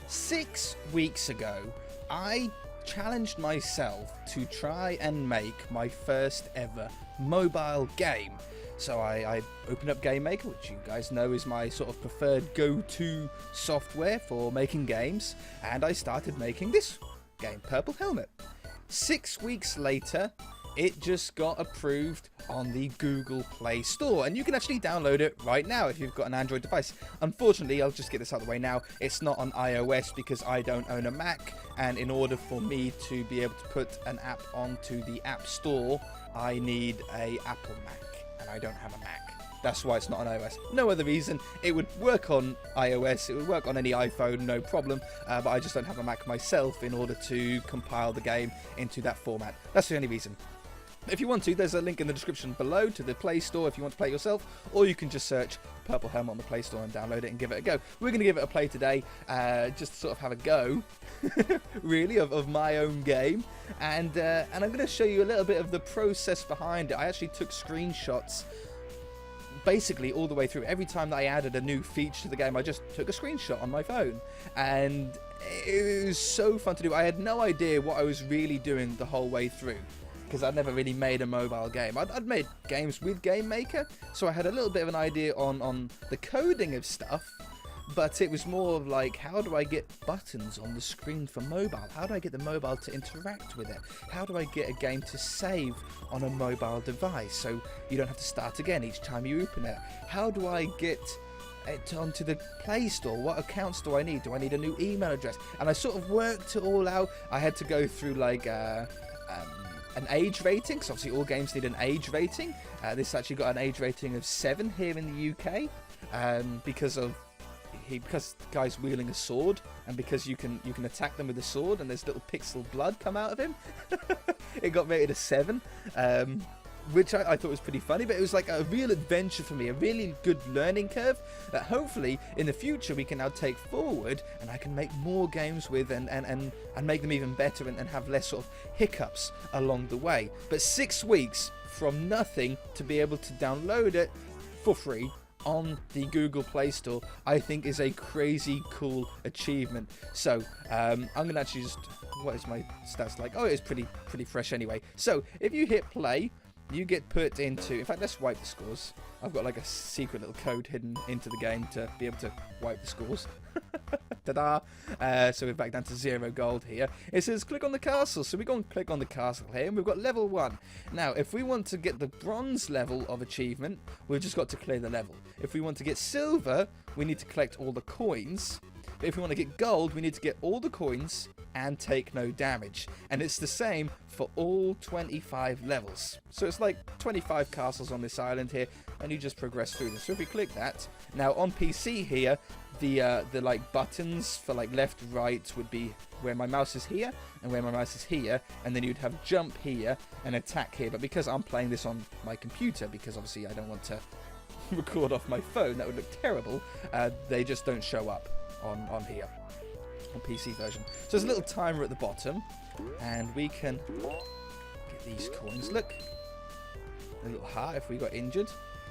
6 weeks ago, I challenged myself to try and make my first ever mobile game. So I opened up GameMaker, which you guys know is my sort of preferred go-to software for making games, and I started making this game, Purple Helmet. 6 weeks later, it just got approved on the Google Play Store, and you can actually download it right now if you've got an Android device. Unfortunately, I'll just get this out of the way now, it's not on iOS because I don't own a Mac, and in order for me to be able to put an app onto the App Store, I need a Apple Mac, and I don't have a Mac. That's why it's not on iOS. No other reason. It would work on iOS, it would work on any iPhone, no problem, but I just don't have a Mac myself in order to compile the game into that format. That's the only reason. If you want to, there's a link in the description below to the Play Store if you want to play it yourself, or you can just search Purple Helmet on the Play Store and download it and give it a go. We're going to give it a play today, just to sort of have a go, really, of my own game, and I'm going to show you a little bit of the process behind it. I actually took screenshots basically all the way through. Every time that I added a new feature to the game, I just took a screenshot on my phone, and it was so fun to do. I had no idea what I was really doing the whole way through, because I'd never really made a mobile game. I'd made games with GameMaker, so I had a little bit of an idea on the coding of stuff, but it was more of like, how do I get buttons on the screen for mobile? How do I get the mobile to interact with it? How do I get a game to save on a mobile device so you don't have to start again each time you open it? How do I get it onto the Play Store? What accounts do I need? Do I need a new email address? And I sort of worked it all out. I had to go through like an age rating, because obviously all games need an age rating. This actually got an age rating of 7 here in the UK, because the guy's wielding a sword, and because you can attack them with a sword, and there's little pixel blood come out of him. It got rated a 7, which I thought was pretty funny, but it was like a real adventure for me, a really good learning curve that hopefully in the future we can now take forward, and I can make more games with and make them even better and have less sort of hiccups along the way. But 6 weeks from nothing to be able to download it for free on the Google Play Store, I think is a crazy cool achievement. So I'm gonna actually just, what is my stats like? Oh, it's pretty fresh anyway. So if you hit play, you get put into, in fact, let's wipe the scores. I've got like a secret little code hidden into the game to be able to wipe the scores. Ta-da! So we're back down to 0 gold here. It says click on the castle, so we go and click on the castle here, and we've got level 1. Now, if we want to get the bronze level of achievement, we've just got to clear the level. If we want to get silver, we need to collect all the coins. But if we want to get gold, we need to get all the coins and take no damage. And it's the same for all 25 levels. So it's like 25 castles on this island here, and you just progress through them. So if we click that, now on PC here, the like buttons for like left, right would be where my mouse is here and where my mouse is here, and then you'd have jump here and attack here. But because I'm playing this on my computer, because obviously I don't want to record off my phone, that would look terrible, they just don't show up on here, on PC version. So there's a little timer at the bottom, and we can get these coins. Look, a little heart if we got injured.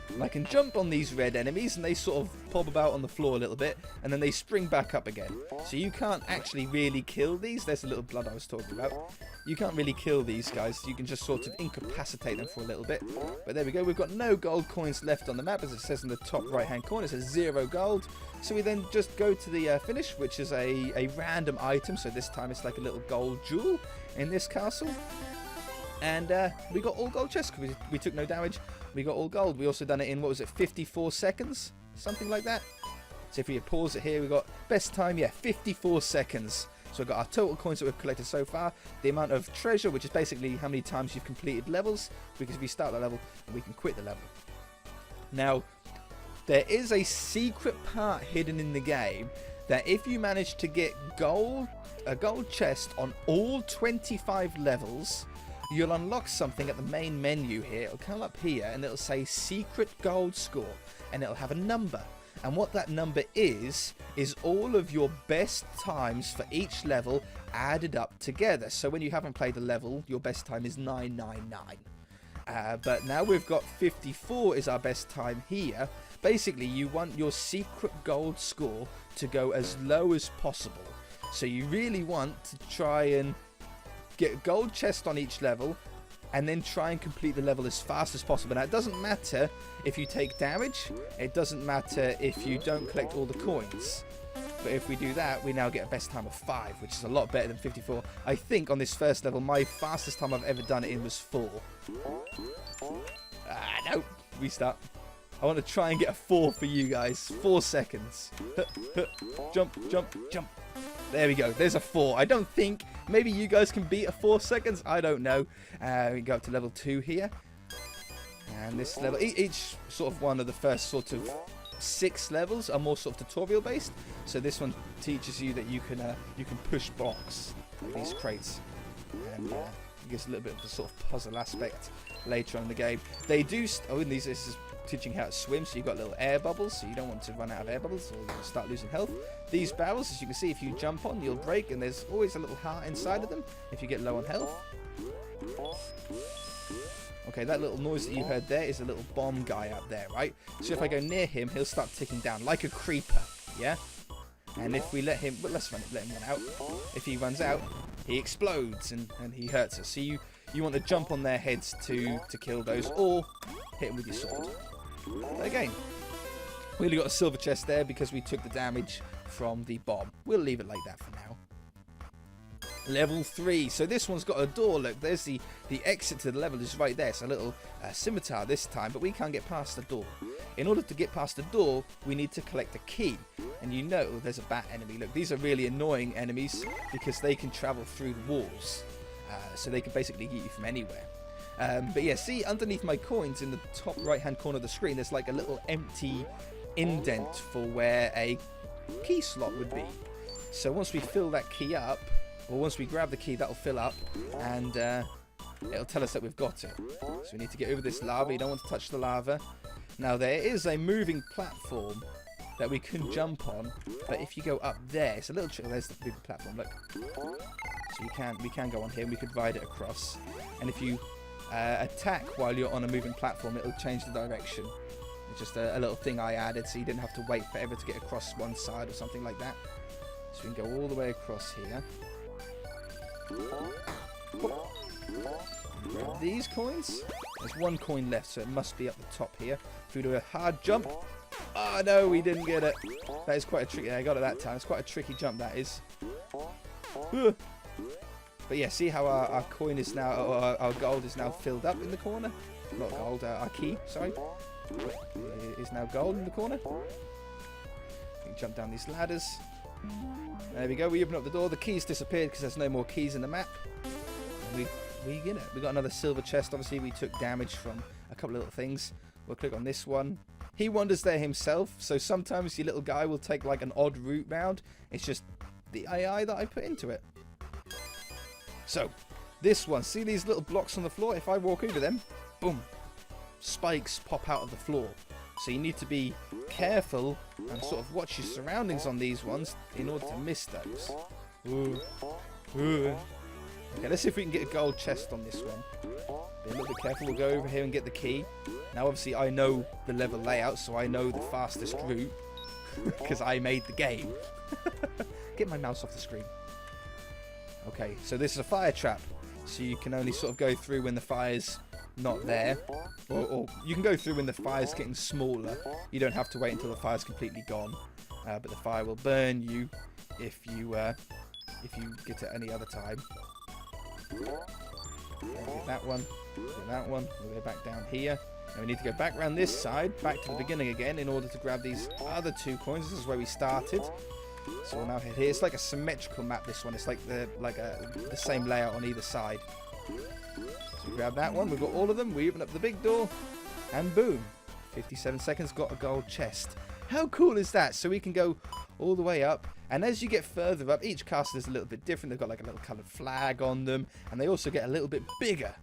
And I can jump on these red enemies, and they sort of pop about on the floor a little bit, and then they spring back up again. So you can't actually really kill these. There's the little blood I was talking about. You can't really kill these guys. You can just sort of incapacitate them for a little bit. But there we go. We've got no gold coins left on the map, as it says in the top right-hand corner. It says 0 gold. So we then just go to the finish, which is a random item. So this time it's like a little gold jewel in this castle. And we got all gold chests because we took no damage. We got all gold. We also done it in, what was it, 54 seconds? Something like that. So if we pause it here, we got best time, yeah, 54 seconds. So we've got our total coins that we've collected so far, the amount of treasure, which is basically how many times you've completed levels, because we start the level and we can quit the level. Now, there is a secret part hidden in the game that if you manage to get a gold chest on all 25 levels, you'll unlock something at the main menu here. It'll come up here and it'll say secret gold score, and it'll have a number. And what that number is all of your best times for each level added up together. So when you haven't played a level, your best time is 999. But now we've got 54 is our best time here. Basically, you want your secret gold score to go as low as possible. So you really want to try and get a gold chest on each level, and then try and complete the level as fast as possible. Now, it doesn't matter if you take damage. It doesn't matter if you don't collect all the coins. But if we do that, we now get a best time of 5, which is a lot better than 54. I think on this first level, my fastest time I've ever done it in was 4. No. Restart. I want to try and get a 4 for you guys. 4 seconds. Jump, jump, jump. There we go. There's a 4. I don't think maybe you guys can beat a 4 seconds. I don't know. We go up to level 2 here. And this level, each sort of one of the first sort of 6 levels are more sort of tutorial based. So this one teaches you that you can push blocks, like these crates, and it gives a little bit of the sort of puzzle aspect later on in the game. They do. This is teaching how to swim, so you've got little air bubbles, so you don't want to run out of air bubbles or you'll start losing health. These barrels, as you can see, if you jump on, you'll break, and there's always a little heart inside of them if you get low on health. Okay, that little noise that you heard there is a little bomb guy up there, right? So if I go near him, he'll start ticking down like a creeper, yeah? And if we let him, well, let him run out. If he runs out, he explodes and he hurts us. So you want to jump on their heads to kill those, or hit them with your sword. But again, we only got a silver chest there because we took the damage from the bomb. We'll leave it like that for now. Level 3. So this one's got a door. Look, there's the exit to the level is right there. It's a little scimitar this time, but we can't get past the door. In order to get past the door, we need to collect a key. And you know there's a bat enemy. Look, these are really annoying enemies because they can travel through the walls. So they can basically get you from anywhere. But yeah, see underneath my coins in the top right hand corner of the screen, there's like a little empty indent for where a key slot would be. So once we fill that key up, or once we grab the key, that'll fill up, and it'll tell us that we've got it. So we need to get over this lava. You don't want to touch the lava. Now there is a moving platform that we can jump on, but if you go up there, it's a little there's the moving platform, look. So we can go on here and we could ride it across. And if you attack while you're on a moving platform, it'll change the direction. It's just a little thing I added so you didn't have to wait forever to get across one side or something like that. So we can go all the way across here. Grab these coins. There's 1 coin left, so it must be up the top here. If we do a hard jump. Oh no, we didn't get it. That is quite a tricky. I got it that time. It's quite a tricky jump, that is. But yeah, see how our coin is now, or our gold is now filled up in the corner? Not gold, our key, sorry. Is now gold in the corner. We can jump down these ladders. There we go, we open up the door. The keys disappeared because there's no more keys in the map. And we get it. We got another silver chest. Obviously, we took damage from a couple of little things. We'll click on this one. He wanders there himself, so sometimes your little guy will take like an odd route round. It's just the AI that I put into it. So, this one, see these little blocks on the floor? If I walk over them, boom, spikes pop out of the floor. So you need to be careful and sort of watch your surroundings on these ones in order to miss those. Okay, let's see if we can get a gold chest on this one. Be a little bit careful. We'll go over here and get the key. Now, obviously, I know the level layout, so I know the fastest route because I made the game. Get my mouse off the screen. Okay, so this is a fire trap. So you can only sort of go through when the fire's not there. Or you can go through when the fire's getting smaller. You don't have to wait until the fire's completely gone. But the fire will burn you if you get it any other time. Get that one. Get that one. We'll go back down here. And we need to go back around this side, back to the beginning again, in order to grab these other 2 coins. This is where we started. So we'll now head here. It's like a symmetrical map, this one. It's like the same layout on either side. So we grab that one. We've got all of them. We open up the big door. And boom. 57 seconds, got a gold chest. How cool is that? So we can go all the way up. And as you get further up, each castle is a little bit different. They've got like a little coloured flag on them. And they also get a little bit bigger.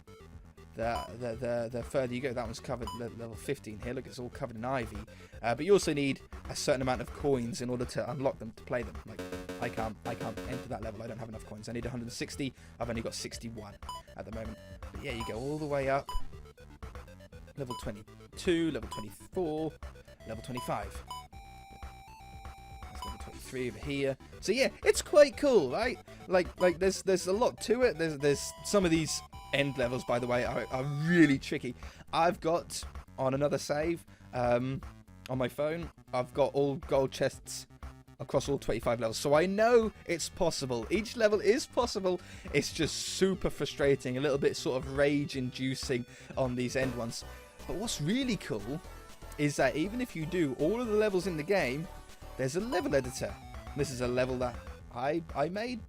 The further you go. That one's covered level 15 here. Look, it's all covered in ivy. But you also need a certain amount of coins in order to unlock them, to play them. Like, I can't enter that level. I don't have enough coins. I need 160. I've only got 61 at the moment. But yeah, you go all the way up. Level 22, level 24, level 25. That's level 3 over here. So yeah, it's quite cool, right? Like there's a lot to it. There's some of these end levels, by the way, are really tricky. I've got on another save on my phone, I've got all gold chests across all 25 levels, so I know it's possible. Each level is possible. It's just super frustrating, a little bit sort of rage inducing on these end ones. But what's really cool is that even if you do all of the levels in the game, there's a level editor. This is a level that I made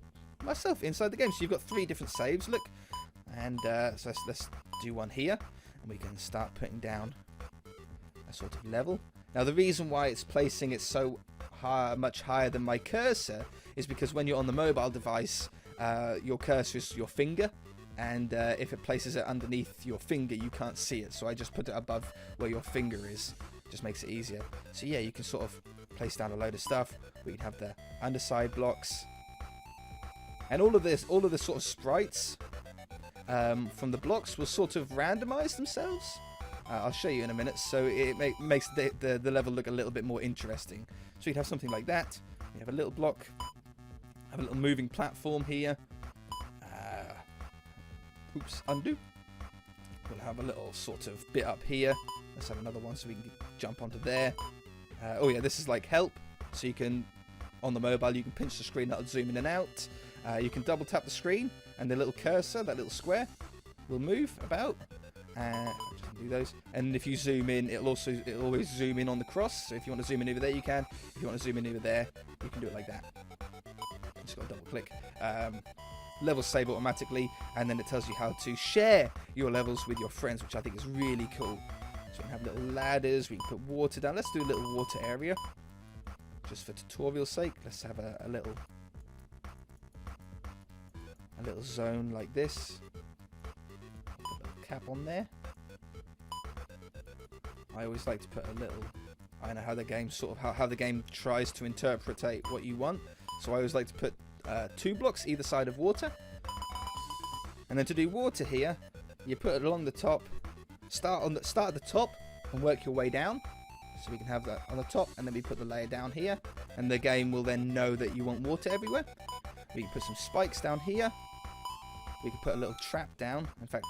myself inside the game. So you've got 3 different saves, look. And so let's do one here. And we can start putting down a sort of level. Now the reason why it's placing it so much higher than my cursor is because when you're on the mobile device, your cursor is your finger. And if it places it underneath your finger, you can't see it. So I just put it above where your finger is. Just makes it easier. So yeah, you can sort of place down a load of stuff. We can have the underside blocks. And all of this sort of sprites from the blocks will sort of randomize themselves. I'll show you in a minute. So it makes the level look a little bit more interesting. So you'd have something like that. We have a little block. Have a little moving platform here. Oops, undo. We'll have a little sort of bit up here. Let's have another one so we can jump onto there. Oh yeah, this is like help. So you can, on the mobile, you can pinch the screen, that'll zoom in and out. You can double tap the screen and the little cursor, that little square, will move about. Just do those. And if you zoom in, it'll always zoom in on the cross. So if you want to zoom in over there, you can. If you want to zoom in over there, you can do it like that. Just got to double click. Levels save automatically, and then it tells you how to share your levels with your friends, which I think is really cool. So we can have little ladders, we can put water down. Let's do a little water area, just for tutorial's sake. Let's have a little zone like this. Put a little cap on there. I always like to put a little, I know how the game how the game tries to interpretate what you want, so I always like to put 2 blocks either side of water. And then to do water here, you put it along the top, start at the top and work your way down. So we can have that on the top, and then we put the layer down here, and the game will then know that you want water everywhere. We can put some spikes down here. We can put a little trap down. In fact,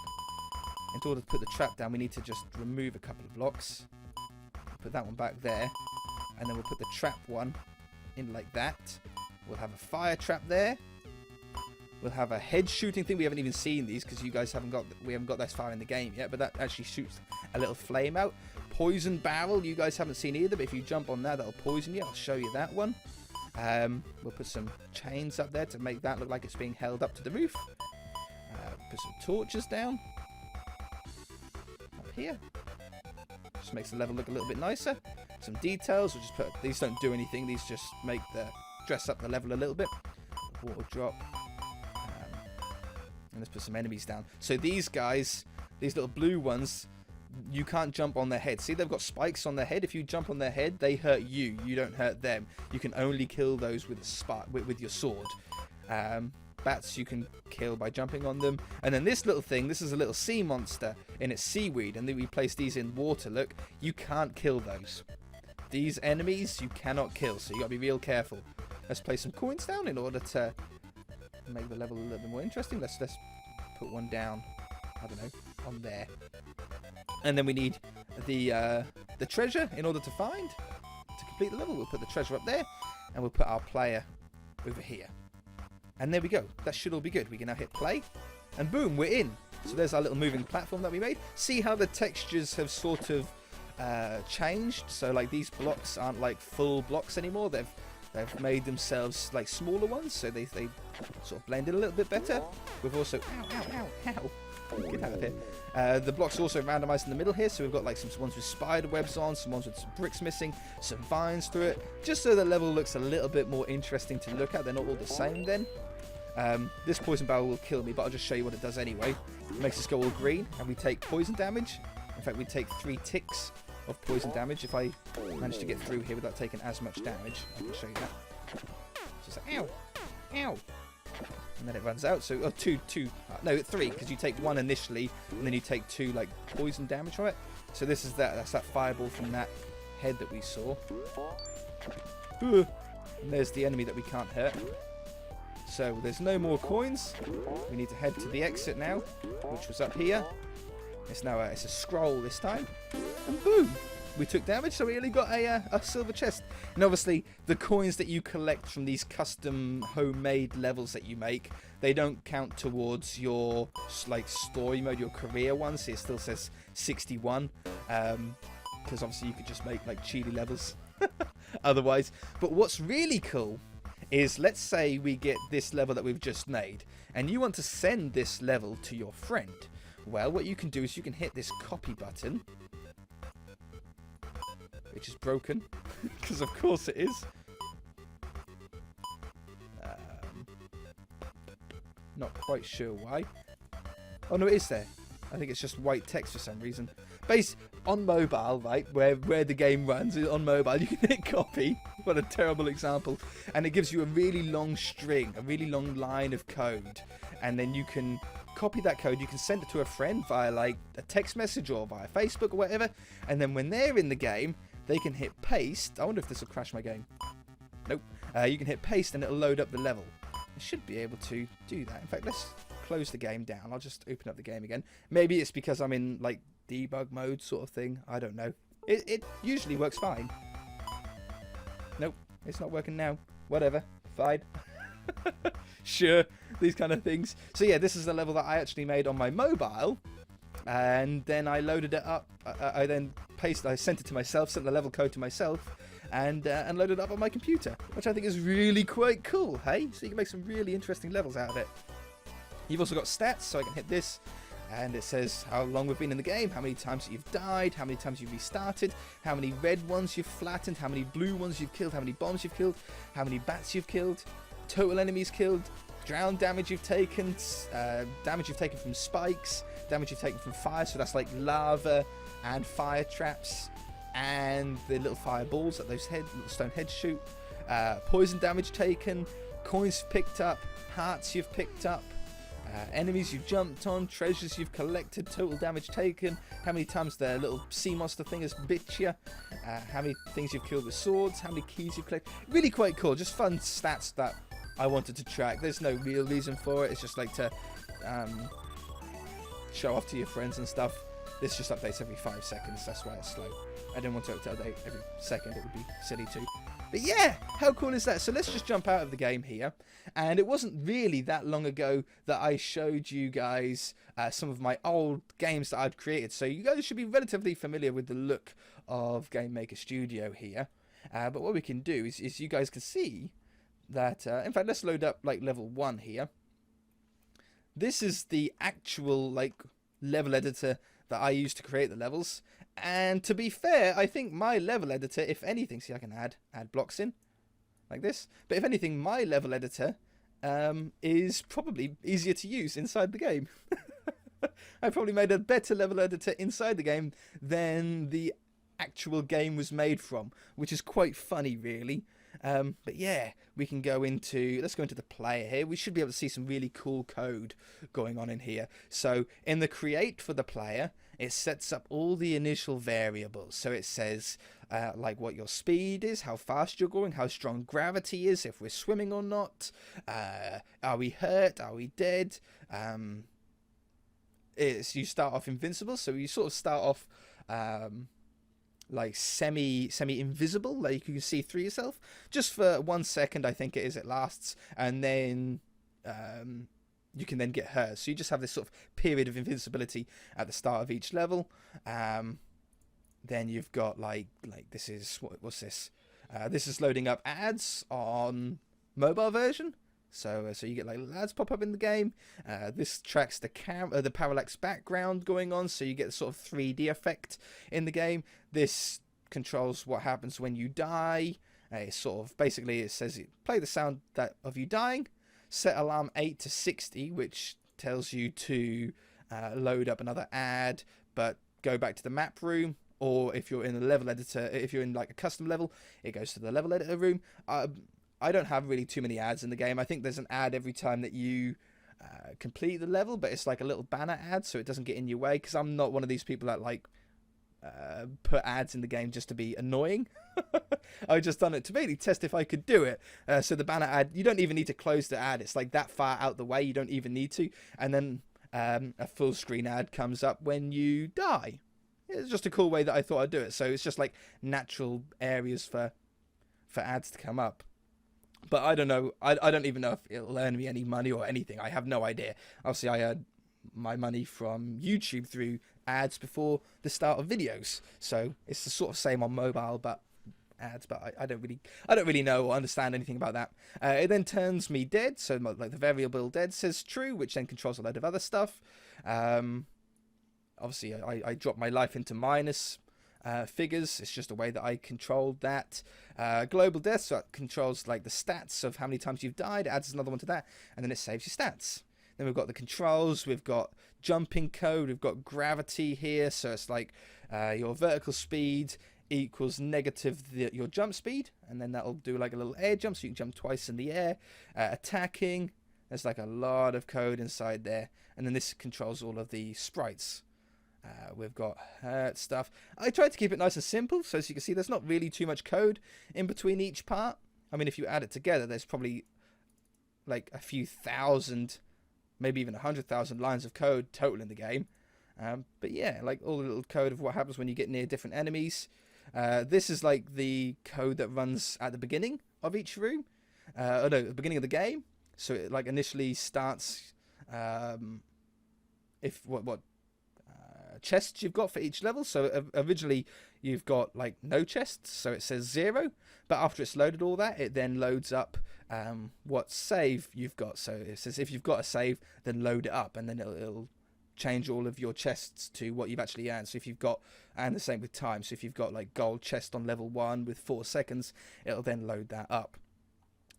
in order to put the trap down, we need to just remove a couple of blocks. Put that one back there, and then we'll put the trap one in like that. We'll have a fire trap there. We'll have a head shooting thing. We haven't even seen these because we haven't got this far in the game yet, but that actually shoots a little flame out. Poison barrel, you guys haven't seen either, but if you jump on that, that'll poison you. I'll show you that one. We'll put some chains up there to make that look like it's being held up to the roof. Put some torches down up here. Just makes the level look a little bit nicer. Some details. We'll just put, these don't do anything. These just make dress up the level a little bit. Water drop. And let's put some enemies down. So these guys, these little blue ones, you can't jump on their head. See, they've got spikes on their head. If you jump on their head, they hurt you. You don't hurt them. You can only kill those with with your sword. Bats you can kill by jumping on them. And then this little thing, this is a little sea monster in its seaweed. And then we place these in water. Look, you can't kill those. These enemies you cannot kill, so you got to be real careful. Let's place some coins down in order to make the level a little bit more interesting. Let's put one down, I don't know, on there. And then we need the treasure in order to complete the level. We'll put the treasure up there, and we'll put our player over here. And there we go. That should all be good. We can now hit play, and boom, we're in. So there's our little moving platform that we made. See how the textures have sort of changed? So like these blocks aren't like full blocks anymore. They've made themselves like smaller ones, so they sort of blend in a little bit better. We've also get out of here. The blocks are also randomized in the middle here, so we've got like some ones with spider webs on, some ones with some bricks missing, some vines through it, just so the level looks a little bit more interesting to look at. They're not all the same then. This poison barrel will kill me, but I'll just show you what it does anyway. It makes us go all green, and we take poison damage. In fact, we take 3 ticks of poison damage. If I manage to get through here without taking as much damage, I can show you that. Just like, ow, ow. And then it runs out. So, oh, 3, because you take 1 initially, and then you take 2 like poison damage from it. So this is that's that fireball from that head that we saw. And there's the enemy that we can't hurt. So there's no more coins. We need to head to the exit now, which was up here. It's now it's a scroll this time. And boom! We took damage, so we only got a silver chest. And obviously, the coins that you collect from these custom homemade levels that you make, they don't count towards your like story mode, your career one. So it still says 61, because obviously you could just make like cheaty levels otherwise. But what's really cool is, let's say we get this level that we've just made, and you want to send this level to your friend. Well, what you can do is you can hit this copy button, which is broken, because of course it is. Not quite sure why. Oh no, it is there. I think it's just white text for some reason. Based on mobile, right, where the game runs on mobile, you can hit copy. What a terrible example. And it gives you a really long string, a really long line of code, and then you can copy that code. You can send it to a friend via like a text message or via Facebook or whatever, and then when they're in the game, they can hit paste. I wonder if this will crash my game. Nope. You can hit paste and it'll load up the level. I should be able to do that. In fact, let's close the game down. I'll just open up the game again. Maybe it's because I'm in like debug mode sort of thing. I don't know. It usually works fine. Nope, it's not working now. Whatever, fine. Sure, these kind of things. So yeah, this is the level that I actually made on my mobile, and then I loaded it up. I sent it to myself, sent the level code to myself, and loaded it up on my computer, which I think is really quite cool. Hey, so you can make some really interesting levels out of it. You've also got stats, so I can hit this, and it says how long we've been in the game, how many times you've died, how many times you've restarted, how many red ones you've flattened, how many blue ones you've killed, how many bombs you've killed, how many bats you've killed, total enemies killed, drown damage you've taken, damage you've taken from spikes, damage you've taken from fire, so that's like lava and fire traps, and the little fireballs that those little stone heads shoot, poison damage taken, coins picked up, hearts you've picked up, enemies you've jumped on, treasures you've collected, total damage taken, how many times the little sea monster thing has bit you, how many things you've killed with swords, how many keys you've collected. Really quite cool, just fun stats that I wanted to track. There's no real reason for it, it's just like to show off to your friends and stuff. This just updates every 5 seconds, that's why it's slow. I didn't want it to update every second, it would be silly too. But yeah, how cool is that? So let's just jump out of the game here. And it wasn't really that long ago that I showed you guys some of my old games that I'd created. So you guys should be relatively familiar with the look of Game Maker Studio here. But what we can do is you guys can see that, in fact, let's load up like level 1 here. This is the actual like level editor that I used to create the levels. And to be fair, I think my level editor, if anything, see I can add blocks in like this, but if anything, my level editor is probably easier to use inside the game. I probably made a better level editor inside the game than the actual game was made from, which is quite funny really. But yeah, we can go into, let's go into the player here. We should be able to see some really cool code going on in here. So in the create for the player, it sets up all the initial variables. So it says like what your speed is, how fast you're going, how strong gravity is, if we're swimming or not, are we hurt, are we dead. You start off invincible, so you sort of start off like semi-invisible, like you can see through yourself just for 1 second, I think it is, it lasts, and then you can then get hurt. So you just have this sort of period of invincibility at the start of each level. Then you've got like this is what's this? This is loading up ads on mobile version. So you get like ads pop up in the game. This tracks the parallax background going on, so you get the sort of 3D effect in the game. This controls what happens when you die. It sort of basically it says play the sound of you dying. Set alarm 8 to 60, which tells you to load up another ad, but go back to the map room. Or if you're in the level editor, if you're in like a custom level, it goes to the level editor room. I don't have really too many ads in the game. I think there's an ad every time that you complete the level, but it's like a little banner ad, so it doesn't get in your way, because I'm not one of these people that like put ads in the game just to be annoying. I just done it to really test if I could do it. So the banner ad, you don't even need to close the ad. It's like that far out the way, you don't even need to. And then a full screen ad comes up when you die. It's just a cool way that I thought I'd do it. So it's just like natural areas for ads to come up. But I don't know. I don't even know if it'll earn me any money or anything. I have no idea. Obviously, I earned my money from YouTube through ads before the start of videos. So it's the sort of same on mobile, but ads. But I don't really know or understand anything about that. It then turns me dead. So like the variable dead says true, which then controls a load of other stuff. Obviously, I drop my life into minus figures. It's just a way that I controlled that. Global death, so it controls like the stats of how many times you've died. It adds another one to that, and then it saves your stats. Then we've got the controls. We've got jumping code. We've got gravity here, so it's like your vertical speed equals negative your jump speed, and then that'll do like a little air jump, so you can jump twice in the air. Attacking, there's like a lot of code inside there, and then this controls all of the sprites. We've got hurt stuff. I tried to keep it nice and simple, so as you can see, there's not really too much code in between each part. I mean, if you add it together, there's probably like a few thousand, maybe even 100,000 lines of code total in the game. But yeah, like all the little code of what happens when you get near different enemies. This is like the code that runs at the beginning of each room. No, at the beginning of the game. So it like initially starts what chests you've got for each level. So originally you've got like no chests, so it says 0, but after it's loaded all that, it then loads up what save you've got. So it says if you've got a save, then load it up, and then it'll change all of your chests to what you've actually earned. So if you've got, and the same with time, so if you've got like gold chest on level 1 with 4 seconds, it'll then load that up.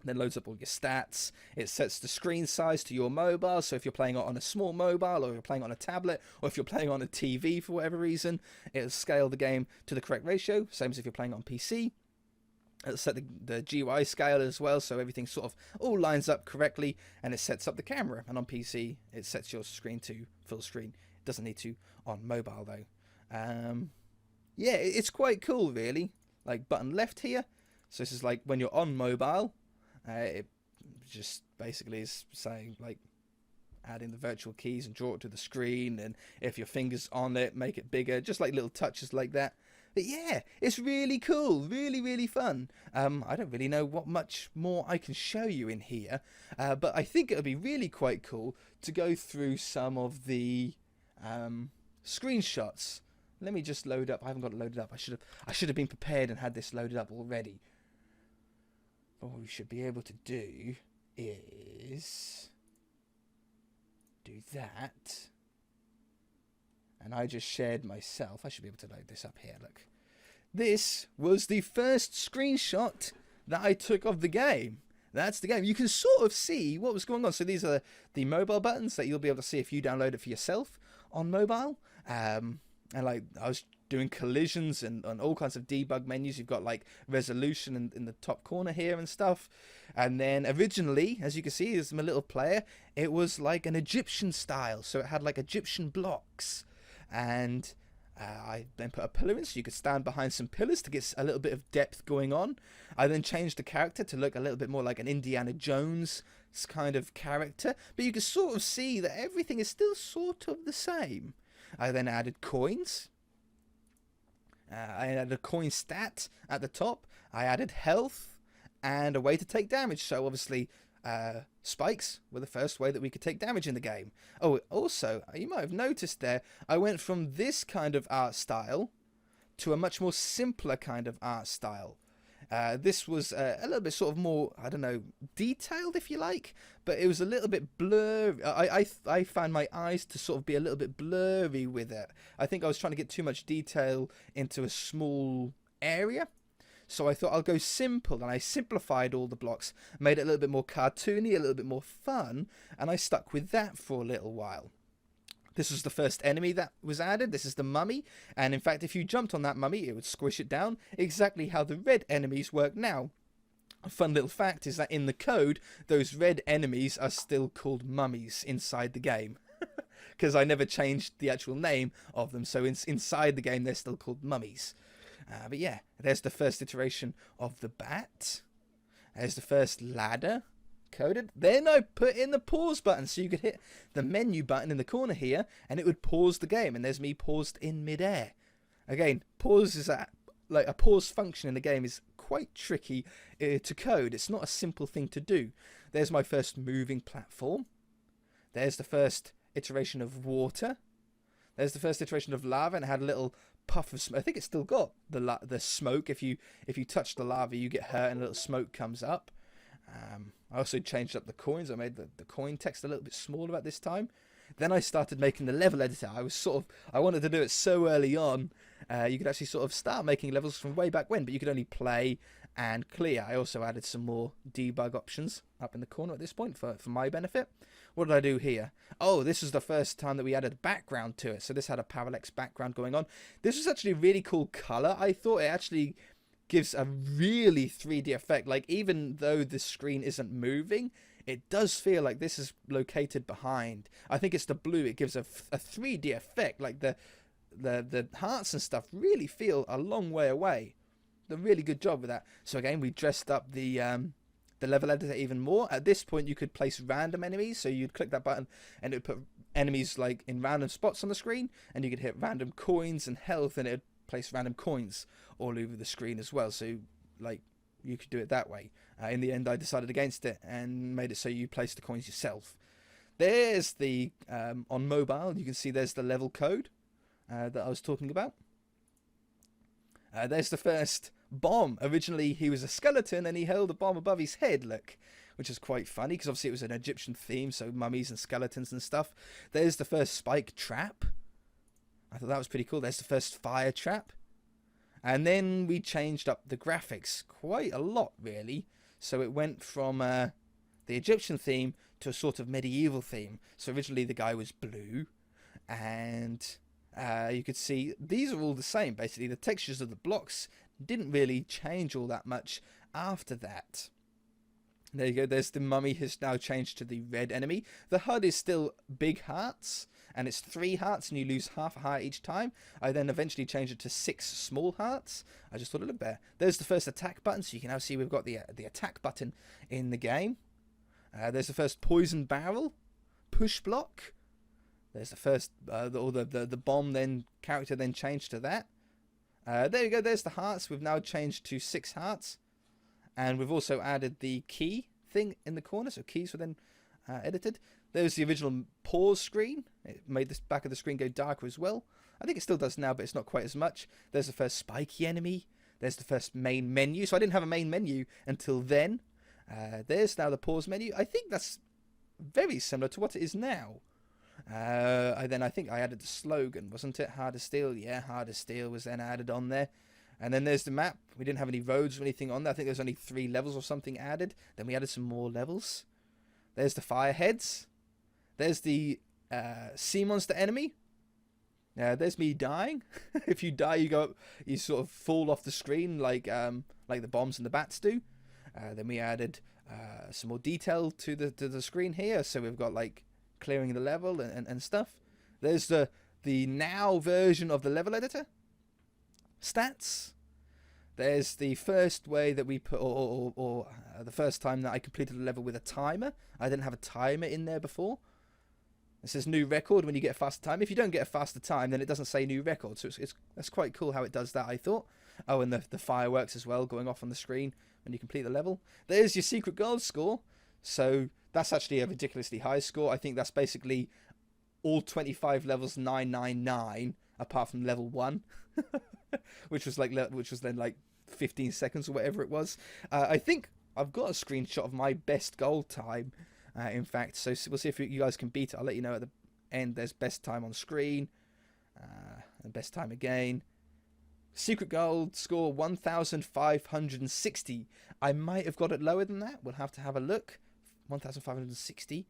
Then loads up all your stats. It sets the screen size to your mobile, so if you're playing on a small mobile, or you're playing on a tablet, or if you're playing on a TV for whatever reason, it'll scale the game to the correct ratio, same as if you're playing on PC. It'll set the GUI scale as well, so everything sort of all lines up correctly, and it sets up the camera. And on PC, it sets your screen to full screen. It doesn't need to on mobile though. Yeah, it's quite cool, really. Like button left here. So this is like when you're on mobile. It just basically is saying like adding the virtual keys and draw it to the screen, and if your finger's on it, make it bigger, just like little touches like that. But yeah, it's really cool, really fun. I don't really know what much more I can show you in here, but I think it'll be really quite cool to go through some of the screenshots. Let me just load up. I haven't got it loaded up. I should have been prepared and had this loaded up already. What we should be able to do is do that. And I just shared myself. I should be able to load this up here. Look. This was the first screenshot that I took of the game. That's the game. You can sort of see what was going on. So these are the mobile buttons that you'll be able to see if you download it for yourself on mobile. And like I was doing collisions and all kinds of debug menus. You've got like resolution in the top corner here and stuff. And then originally, as you can see, as my little player, it was like an Egyptian style. So it had like Egyptian blocks. And I then put a pillar in so you could stand behind some pillars to get a little bit of depth going on. I then changed the character to look a little bit more like an Indiana Jones kind of character. But you can sort of see that everything is still sort of the same. I then added coins. I added a coin stat at the top. I added health and a way to take damage. So obviously spikes were the first way that we could take damage in the game. Oh, also, you might have noticed there, I went from this kind of art style to a much more simpler kind of art style. This was a little bit sort of more, I don't know, detailed if you like, but it was a little bit blurry. I found my eyes to sort of be a little bit blurry with it. I think I was trying to get too much detail into a small area. So I thought I'll go simple, and I simplified all the blocks, made it a little bit more cartoony, a little bit more fun, and I stuck with that for a little while. This was the first enemy that was added. This is the mummy, and in fact if you jumped on that mummy it would squish it down, exactly how the red enemies work now. A fun little fact is that in the code those red enemies are still called mummies inside the game. because I never changed the actual name of them. So inside the game, they're still called mummies. But yeah, there's the first iteration of the bat. There's the first ladder coded. Then I put in the pause button, so you could hit the menu button in the corner here, and it would pause the game. And there's me paused in midair. Again, pause is a pause function in the game is quite tricky to code. It's not a simple thing to do. There's my first moving platform. There's the first iteration of water. There's the first iteration of lava, and it had a little puff of smoke. I think it's still got the smoke. If you touch the lava, you get hurt and a little smoke comes up. I also changed up the coins. I made the coin text a little bit smaller at this time. Then I started making the level editor. I wanted to do it so early on. You could actually sort of start making levels from way back when, but you could only play and clear. I also added some more debug options up in the corner at this point for my benefit. What did I do here? Oh, this was the first time that we added background to it. So this had a parallax background going on. This was actually a really cool color. I thought it actually gives a really 3D effect. Like, even though the screen isn't moving, it does feel like this is located behind. I think it's the blue. It gives a 3D effect. Like the hearts and stuff really feel a long way away. A really good job with that. So again, we dressed up the level editor even more. At this point, you could place random enemies. So you'd click that button, and it would put enemies like in random spots on the screen, and you could hit random coins and health, and it would place random coins all over the screen as well. So like you could do it that way. In the end, I decided against it and made it so you place the coins yourself. There's the on mobile. You can see there's the level code that I was talking about. There's the first bomb. Originally, he was a skeleton and he held a bomb above his head, look, which is quite funny because obviously it was an Egyptian theme, so mummies and skeletons and stuff. There's the first spike trap. I thought that was pretty cool. There's the first fire trap. And then we changed up the graphics quite a lot, really. So it went from the Egyptian theme to a sort of medieval theme. So originally the guy was blue, and you could see these are all the same. Basically, the textures of the blocks didn't really change all that much after that. There you go. There's the mummy has now changed to the red enemy. The HUD is still big hearts, and it's 3 hearts, and you lose half a heart each time. I then eventually changed it to 6 small hearts. I just thought it looked better. There's the first attack button, so you can now see we've got the attack button in the game. There's the first poison barrel, push block. There's the first the bomb then character then changed to that. There you go. There's the hearts. We've now changed to 6 hearts, and we've also added the key thing in the corner. So keys were then edited. There's the original pause screen. It made this back of the screen go darker as well. I think it still does now, but it's not quite as much. There's the first spiky enemy. There's the first main menu. So I didn't have a main menu until then. There's now the pause menu. I think that's very similar to what it is now. I think I added the slogan, wasn't it? Hard as steel. Yeah, hard as steel was then added on there. And then there's the map. We didn't have any roads or anything on there. I think there's only 3 levels or something added. Then we added some more levels. There's the fireheads. There's the sea monster enemy. There's me dying. If you die, you sort of fall off the screen like the bombs and the bats do. Then we added some more detail to the screen here. So we've got like clearing the level and stuff. There's the now version of the level editor. Stats. There's the first way that we put, or the first time that I completed a level with a timer. I didn't have a timer in there before. It says new record when you get a faster time. If you don't get a faster time, then it doesn't say new record. So that's quite cool how it does that, I thought. Oh, and the fireworks as well going off on the screen when you complete the level. There's your secret gold score. So that's actually a ridiculously high score. I think that's basically all 25 levels 999 apart from level 1. which was then like 15 seconds or whatever it was. I think I've got a screenshot of my best gold time, in fact, so we'll see if you guys can beat it. I'll let you know at the end. There's best time on screen, and best time again. Secret gold score 1560. I might have got it lower than that. We'll have to have a look. 1560.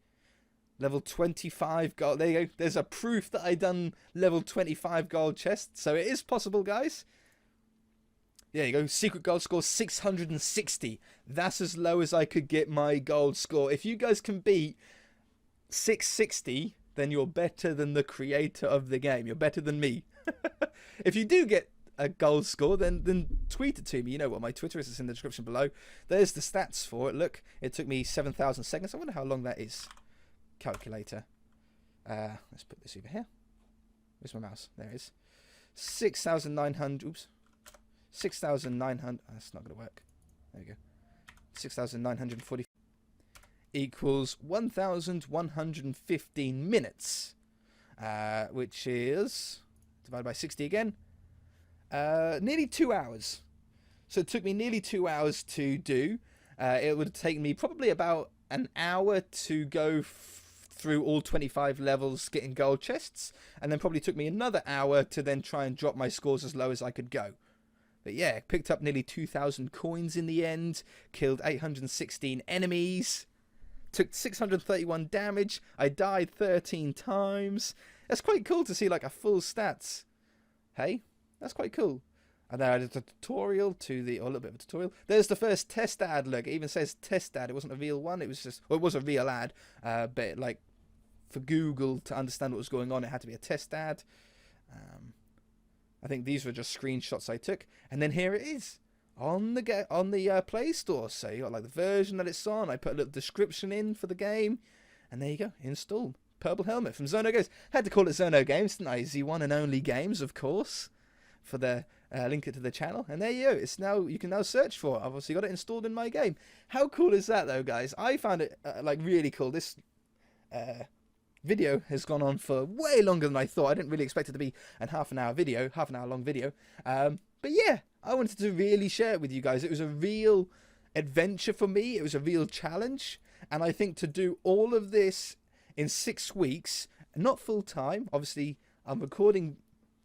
Level 25 gold. There you go. There's a proof that I done level 25 gold chest. So it is possible, guys. There you go. Secret gold score 660. That's as low as I could get my gold score. If you guys can beat 660, then you're better than the creator of the game. You're better than me. If you do get a gold score, then tweet it to me. You know what my Twitter is. It's in the description below. There's the stats for it. Look, it took me 7,000 seconds. I wonder how long that is. Calculator. Let's put this over here. Where's my mouse? There it is. 6,900. Oops. 6,900. That's not going to work. There we go. 6,940 equals 1,115 minutes, which is divided by 60 again. Nearly 2 hours. So it took me nearly 2 hours to do. It would have taken me probably about an hour to go through all 25 levels getting gold chests, and then probably took me another hour to then try and drop my scores as low as I could go. But yeah, picked up nearly 2,000 coins in the end, killed 816 enemies, took 631 damage, I died 13 times. That's quite cool to see like a full stats. Hey, that's quite cool. And then I did a tutorial or a little bit of a tutorial. There's the first test ad, look, it even says test ad. It wasn't a real one, it was just, well, it was a real ad, but like for Google to understand what was going on, it had to be a test ad. I think these were just screenshots I took, and then here it is on the Play Store. So you got like the version that it's on. I put a little description in for the game, and there you go, installed. Purple Helmet from Zono Games. Had to call it Zono Games, didn't I? The one and only games, of course, for the link it to the channel. And there you go. It's now, you can now search for it. I've obviously got it installed in my game. How cool is that, though, guys? I found it like really cool. This video has gone on for way longer than I thought. I didn't really expect it to be a half an hour long video. But yeah, I wanted to really share it with you guys. It was a real adventure for me. It was a real challenge. And I think to do all of this in 6 weeks, not full time, obviously I'm recording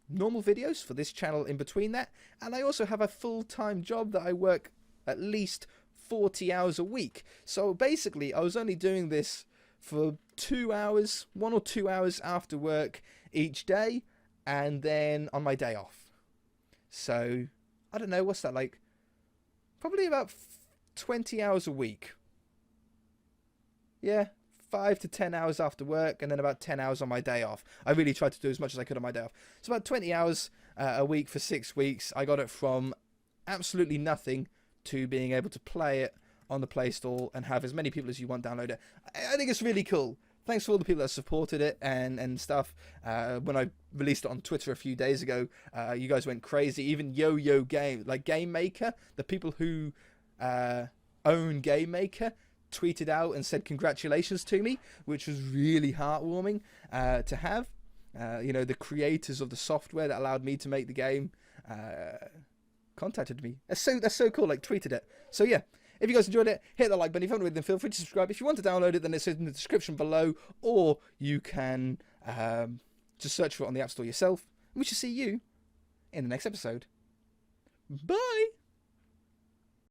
normal videos for this channel in between that. And I also have a full-time job that I work at least 40 hours a week. So basically I was only doing this for 2 hours, 1 or 2 hours after work each day, and then on my day off. So I don't know, what's that like? Probably about 20 hours a week. Yeah, 5 to 10 hours after work, and then about 10 hours on my day off. I really tried to do as much as I could on my day off. So about 20 hours a week for 6 weeks. I got it from absolutely nothing to being able to play it on the Play Store and have as many people as you want download it. I think it's really cool. Thanks for all the people that supported it and stuff. When I released it on Twitter a few days ago, you guys went crazy. Even Yo-Yo Game, like Game Maker, the people who own Game Maker, tweeted out and said congratulations to me, which was really heartwarming to have. You know, the creators of the software that allowed me to make the game contacted me. That's so cool. Like, tweeted it. So yeah. If you guys enjoyed it, hit that like button. If you haven't already, then feel free to subscribe. If you want to download it, then it's in the description below, or you can just search for it on the App Store yourself. And we shall see you in the next episode. Bye!